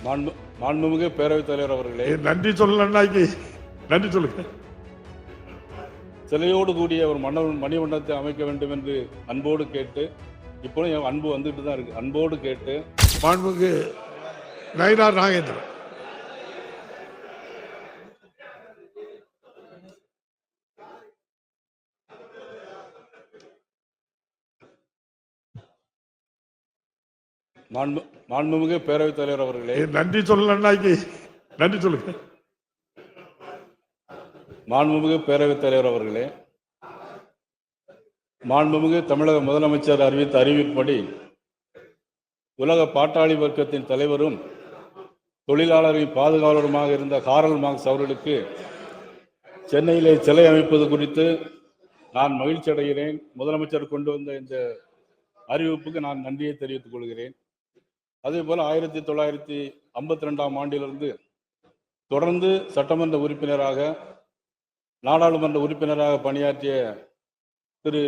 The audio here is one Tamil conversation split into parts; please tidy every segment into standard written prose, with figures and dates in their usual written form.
மாண்புமிகு பேரவைத் தலைவர் அவர்களே, நன்றி சொல்லலன்னா நன்றி சொல்லுங்க. சிலையோடு கூடிய ஒரு மணிமண்டபத்தை அமைக்க வேண்டும் என்று அன்போடு கேட்டு, இப்போ என் அன்பு வந்துட்டு தான் இருக்கு. அன்போடு கேட்டு மாண்புமிகு நயினார் நாகேந்திரன். மாண்புமிகு பேரவைத் தலைவர் அவர்களே, நன்றி சொல்லலன்னா நன்றி சொல்லுங்க. மாண்புமிகு பேரவைத் தலைவர் அவர்களே, மாண்புமிகு தமிழக முதலமைச்சர் அறிவித்த அறிவிப்படி உலக பாட்டாளி வர்க்கத்தின் தலைவரும் தொழிலாளர்களின் பாதுகாவலருமாக இருந்த காரல் மார்க்ஸ் அவர்களுக்கு சென்னையிலே சிலை அமைப்பது குறித்து நான் மகிழ்ச்சி அடைகிறேன். முதலமைச்சர் கொண்டு வந்த இந்த அறிவிப்புக்கு நான் நன்றியை தெரிவித்துக் கொள்கிறேன். அதேபோல 1952ஆம் ஆண்டிலிருந்து தொடர்ந்து சட்டமன்ற உறுப்பினராக, நாடாளுமன்ற உறுப்பினராக பணியாற்றிய திரு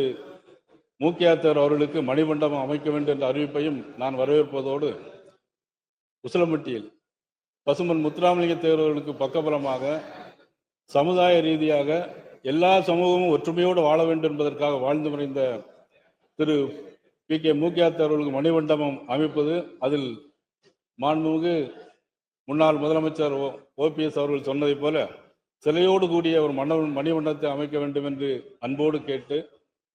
மூக்கியாத்தர் அவர்களுக்கு மணிமண்டபம் அமைக்க வேண்டும் என்ற அறிவிப்பையும் நான் வரவேற்பதோடு, உசிலம்பட்டியில் பசும்பொன் முத்துராமலிங்க தேவர்களுக்கு பக்கபலமாக சமுதாய ரீதியாக எல்லா சமூகமும் ஒற்றுமையோடு வாழ வேண்டும் என்பதற்காக வாழ்ந்து மறைந்த திரு PK மூக்கியாத்தர் அவர்களுக்கு மணிமண்டபம் அமைப்பது, அதில் மாண்புமிகு முன்னாள் முதலமைச்சர் OPS அவர்கள் சொன்னதை போல சிலையோடு கூடிய ஒரு மணிமண்டபத்தை அமைக்க வேண்டும் என்று அன்போடு கேட்டு,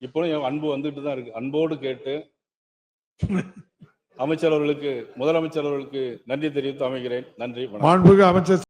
இப்போ என் அன்பு வந்துட்டு தான் இருக்கு. அன்போடு கேட்டு அமைச்சர் அவர்களுக்கு, முதலமைச்சர் அவர்களுக்கு நன்றி தெரிவித்து அமைகிறேன். நன்றி. மாண்புமிகு அமைச்சர்